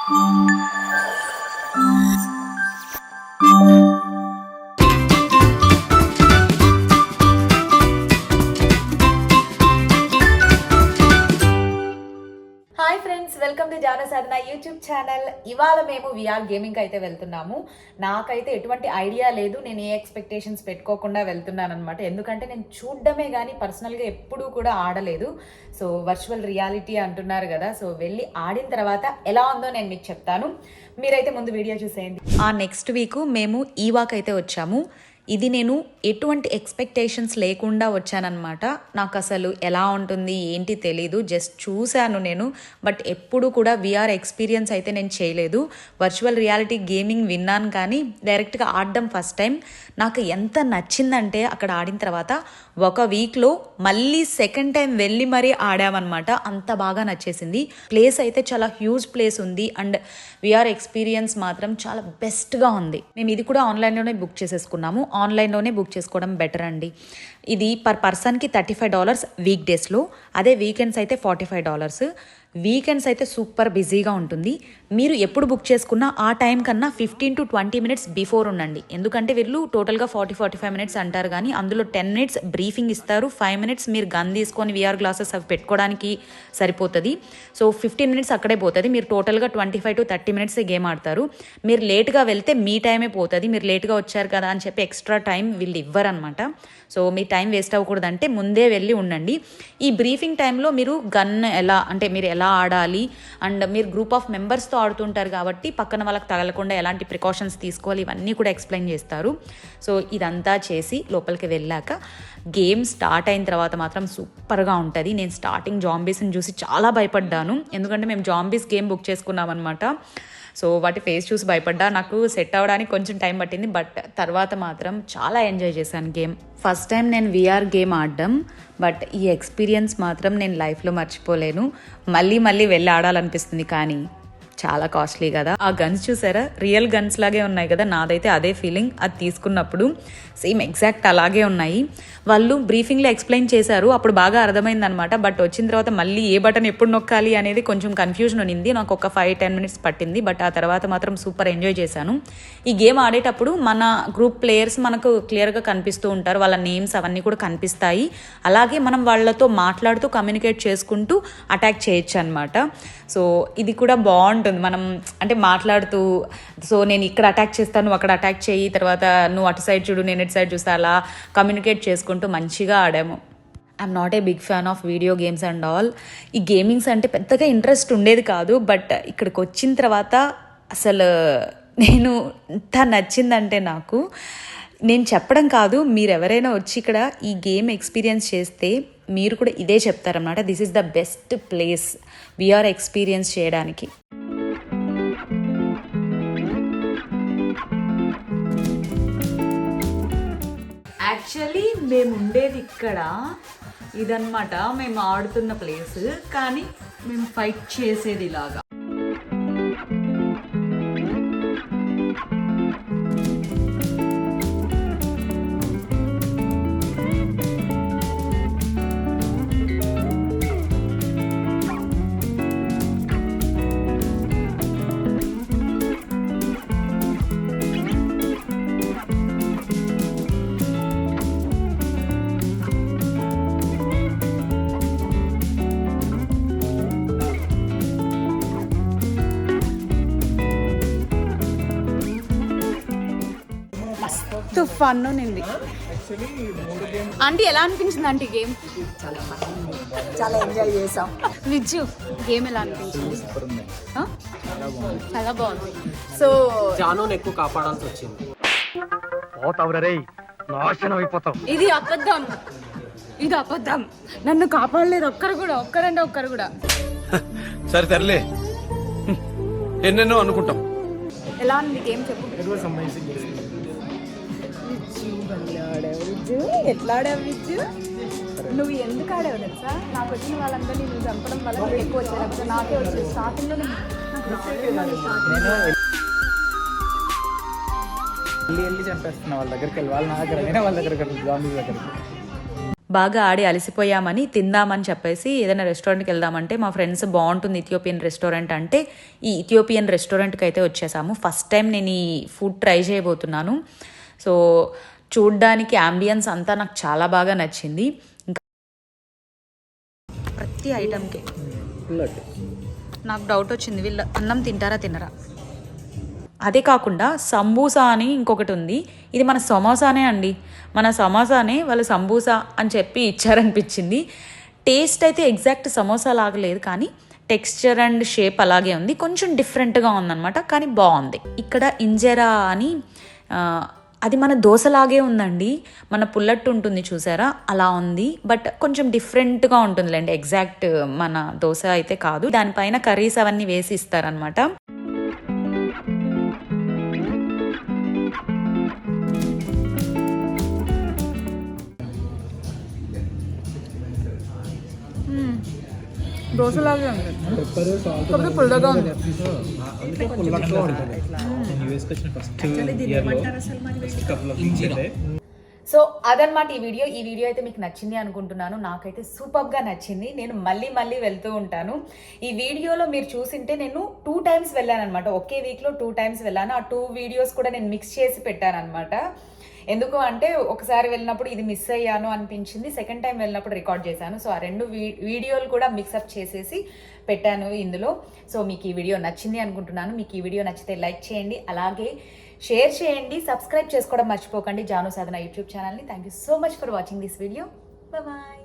Hi friends, welcome to Jana Sadhana YouTube channel. ఇవాళ మేము VR gaming అయితే వెళ్తున్నాము. నాకైతే ఎటువంటి ఐడియా లేదు, నేను ఏ ఎక్స్పెక్టేషన్స్ పెట్టుకోకుండా వెళ్తున్నాను అనమాట. ఎందుకంటే నేను చూడడమే కానీ పర్సనల్గా ఎప్పుడూ కూడా ఆడలేదు. సో వర్చువల్ రియాలిటీ అంటున్నారు కదా, సో వెళ్ళి ఆడిన తర్వాత ఎలా ఉందో నేను మీకు చెప్తాను. మీరైతే ముందు వీడియో చూసేయండి. ఆ నెక్స్ట్ వీక్ మేము ఈవాక్ అయితే వచ్చాము. ఇది నేను ఎటువంటి ఎక్స్పెక్టేషన్స్ లేకుండా వచ్చానన్నమాట. నాకు అసలు ఎలా ఉంటుంది ఏంటి తెలీదు, జస్ట్ చూశాను నేను. బట్ ఎప్పుడు కూడా విఆర్ ఎక్స్పీరియన్స్ అయితే నేను చేయలేదు. వర్చువల్ రియాలిటీ గేమింగ్ విన్నాను కానీ డైరెక్ట్గా ఆడడం ఫస్ట్ టైం. నాకు ఎంత నచ్చిందంటే అక్కడ ఆడిన తర్వాత ఒక వీక్లో మళ్ళీ సెకండ్ టైం వెళ్ళి మరీ ఆడామన్నమాట. అంత బాగా నచ్చేసింది. ప్లేస్ అయితే చాలా హ్యూజ్ ప్లేస్ ఉంది అండ్ విఆర్ ఎక్స్పీరియన్స్ మాత్రం చాలా బెస్ట్గా ఉంది. మేము ఇది కూడా ఆన్లైన్లోనే బుక్ చేసేసుకున్నాము. ఆన్లైన్లోనే బుక్ చేసుకోవడం బెటర్ అండి. ఇది పర్ పర్సన్కి $35 వీక్ డేస్లో, అదే వీకెండ్స్ అయితే $45. వీకెండ్స్ అయితే సూపర్ బిజీగా ఉంటుంది. మీరు ఎప్పుడు బుక్ చేసుకున్నా ఆ టైం కన్నా 15 to 20 minutes బిఫోర్ ఉండండి. ఎందుకంటే వీళ్ళు టోటల్గా 40-45 minutes అంటారు కానీ అందులో 10 minutes బ్రీఫింగ్ ఇస్తారు. 5 minutes మీరు గన్ తీసుకొని విఆర్ గ్లాసెస్ అవి పెట్టుకోవడానికి సరిపోతుంది. సో 15 minutes అక్కడే పోతుంది. మీరు టోటల్గా 25 to 30 minutes గేమ్ ఆడతారు. మీరు లేట్గా వెళ్తే మీ టైమే పోతుంది. మీరు లేట్గా వచ్చారు కదా అని చెప్పి ఎక్స్ట్రా టైం వీళ్ళు ఇవ్వరనమాట. సో మీ టైం వేస్ట్ అవ్వకూడదంటే ముందే వెళ్ళి ఉండండి. ఈ బ్రీఫింగ్ టైంలో మీరు గన్ ఎలా అంటే మీరు ఎలా ఆడాలి అండ్ మీరు గ్రూప్ ఆఫ్ మెంబర్స్తో ఆడుతుంటారు కాబట్టి పక్కన వాళ్ళకి తగలకుండా ఎలాంటి ప్రికాషన్స్ తీసుకోవాలి ఇవన్నీ కూడా ఎక్స్ప్లెయిన్ చేస్తారు. సో ఇదంతా చేసి లోపలికి వెళ్ళాక గేమ్ స్టార్ట్ అయిన తర్వాత మాత్రం సూపర్గా ఉంటుంది. నేను స్టార్టింగ్ జాంబీస్ని చూసి చాలా భయపడ్డాను. ఎందుకంటే మేము జాంబీస్ గేమ్ బుక్ చేసుకున్నాం అనమాట. సో వాటి ఫేస్ చూసి భయపడ్డా. నాకు సెట్ అవ్వడానికి కొంచెం టైం పట్టింది, బట్ తర్వాత మాత్రం చాలా ఎంజాయ్ చేశాను గేమ్. ఫస్ట్ టైం నేను విఆర్ గేమ్ ఆడడం, బట్ ఈ ఎక్స్పీరియన్స్ మాత్రం నేను లైఫ్లో మర్చిపోలేను. మళ్ళీ మళ్ళీ వెళ్ళి ఆడాలనిపిస్తుంది కానీ చాలా కాస్ట్లీ కదా. ఆ గన్స్ చూసారా, రియల్ గన్స్ లాగే ఉన్నాయి కదా. నాదైతే అదే ఫీలింగ్. అది తీసుకున్నప్పుడు సేమ్ ఎగ్జాక్ట్ అలాగే ఉన్నాయి. వాళ్ళు బ్రీఫింగ్లో ఎక్స్ప్లెయిన్ చేశారు, అప్పుడు బాగా అర్థమైంది అనమాట. బట్ వచ్చిన తర్వాత మళ్ళీ ఏ బటన్ ఎప్పుడు నొక్కాలి అనేది కొంచెం కన్ఫ్యూజన్ ఉన్నింది. నాకు ఒక 5-10 minutes పట్టింది, బట్ ఆ తర్వాత మాత్రం సూపర్ ఎంజాయ్ చేశాను. ఈ గేమ్ ఆడేటప్పుడు మన గ్రూప్ ప్లేయర్స్ మనకు క్లియర్గా కనిపిస్తూ ఉంటారు. వాళ్ళ నేమ్స్ అవన్నీ కూడా కనిపిస్తాయి. అలాగే మనం వాళ్ళతో మాట్లాడుతూ కమ్యూనికేట్ చేసుకుంటూ అటాక్ చేయొచ్చు అనమాట. సో ఇది కూడా బాగుంటుంది. మనం అంటే మాట్లాడుతూ, సో నేను ఇక్కడ అటాక్ చేస్తాను, నువ్వు అక్కడ అటాక్ చేయి, తర్వాత నువ్వు అటు సైడ్ చూడు, నేను ఇటు సైడ్ చూస్తా, అలా కమ్యూనికేట్ చేసుకుంటూ మంచిగా ఆడాము. I'm not a big fan of video games and all. ఈ గేమింగ్స్ అంటే పెద్దగా ఇంట్రెస్ట్ ఉండేది కాదు, బట్ ఇక్కడికి వచ్చిన తర్వాత అసలు నేను ఎంత నచ్చిందంటే నాకు, నేను చెప్పడం కాదు, మీరు ఎవరైనా వచ్చి ఇక్కడ ఈ గేమ్ ఎక్స్పీరియన్స్ చేస్తే మీరు కూడా ఇదే చెప్తారన్నమాట. This is the best place VR experience చేయడానికి. యాక్చువల్లీ మేము ఉండేది ఇక్కడ, ఇదన్నమాట మేము ఆడుతున్న ప్లేస్, కానీ మేము ఫైట్ చేసేది ఇలాగా. ఫన్ ఉంది. ఆంటీ ఎలా అనిపించింది ఆంటీ గేమ్? చాలా ఎంజాయ్ చేసాం. విజ్జు గేమ్ ఎలా అనిపించింది? చాలా బాగుంది. సో జానుని ఎక్కువ కాపాడాల్సి వచ్చింది. ఇది అబద్ధం, ఇది అబద్ధం. నన్ను కాపాడలేదు ఒక్కరంటే ఒక్కరు కూడా. సరే తరలే, ఎన్నెన్నో అనుకుంటాం. ఎలా ఉంది గేమ్ చెప్పు. ఎట్లా ఆడావు విజ్జు? నువ్వు ఎందుకు ఆడావు తెలుసా? నాకు వచ్చిన వాళ్ళందరినీ నువ్వు చంపడం వల్ల నువ్వు ఎక్కువ వచ్చారు. నాకే వచ్చేది స్టార్టింగ్లో. వెళ్ళి చంపేస్తున్నా వాళ్ళ దగ్గరికి వెళ్ళి, వాళ్ళ నా దగ్గర వాళ్ళ దగ్గరికి జాంబీ దగ్గరికి. బాగా ఆడి అలసిపోయామని తిందామని చెప్పేసి ఏదైనా రెస్టారెంట్కి వెళ్దామంటే మా ఫ్రెండ్స్ బాగుంటుంది ఇథియోపియన్ రెస్టారెంట్ అంటే ఈ ఇథియోపియన్ రెస్టారెంట్కి అయితే వచ్చేసాము. ఫస్ట్ టైం నేను ఈ ఫుడ్ ట్రై చేయబోతున్నాను. సో చూడ్డానికి అంబియన్స్ అంతా నాకు చాలా బాగా నచ్చింది. ఇంకా ప్రతి ఐటమ్కి నాకు డౌట్ వచ్చింది, వీళ్ళు అన్నం తినరా. అదే కాకుండా సంబూసా అని ఇంకొకటి ఉంది. ఇది మన సమోసానే అండి, మన సమోసానే వాళ్ళు సంబూసా అని చెప్పి ఇచ్చారనిపించింది. టేస్ట్ అయితే ఎగ్జాక్ట్ సమోసా లాగా లేదు, కానీ టెక్స్చర్ అండ్ షేప్ అలాగే ఉంది. కొంచెం డిఫరెంట్గా ఉందన్నమాట, కానీ బాగుంది. ఇక్కడ ఇంజెరా అని అది మన దోశలాగే ఉందండి. మన పుల్లట్టు ఉంటుంది చూసారా, అలా ఉంది. బట్ కొంచెం డిఫరెంట్గా ఉంటుందిలేండి, ఎగ్జాక్ట్ మన దోశ అయితే కాదు. దానిపైన కర్రీస్ అవన్నీ వేసి ఇస్తారనమాట. దోశలాగే ఉంది, కాకపోతే పుల్లగా ఉంది. సో అదనమాట ఈ వీడియో అయితే మీకు నచ్చింది అనుకుంటున్నాను. నాకైతే సూపర్గా నచ్చింది. నేను మళ్ళీ వెళ్తూ ఉంటాను. ఈ వీడియోలో మీరు చూసింటే నేను 2 times వెళ్ళాను అనమాట. ఒకే వీక్లో 2 times వెళ్ళాను. ఆ 2 videos కూడా నేను మిక్స్ చేసి పెట్టాను అనమాట. ఎందుకు అంటే ఒకసారి వెళ్ళినప్పుడు ఇది మిస్ అయ్యాను అనిపించింది, సెకండ్ టైం వెళ్ళినప్పుడు రికార్డ్ చేశాను. సో ఆ 2 వీడియోలు కూడా మిక్సప్ చేసేసి పెట్టాను ఇందులో. సో మీకు ఈ వీడియో నచ్చింది అనుకుంటున్నాను. మీకు ఈ వీడియో నచ్చితే లైక్ చేయండి, అలాగే షేర్ చేయండి, సబ్స్క్రైబ్ చేసుకోవడం మర్చిపోకండి జాను సాధన యూట్యూబ్ ఛానల్ని. Thank you so much for watching this video. Bye.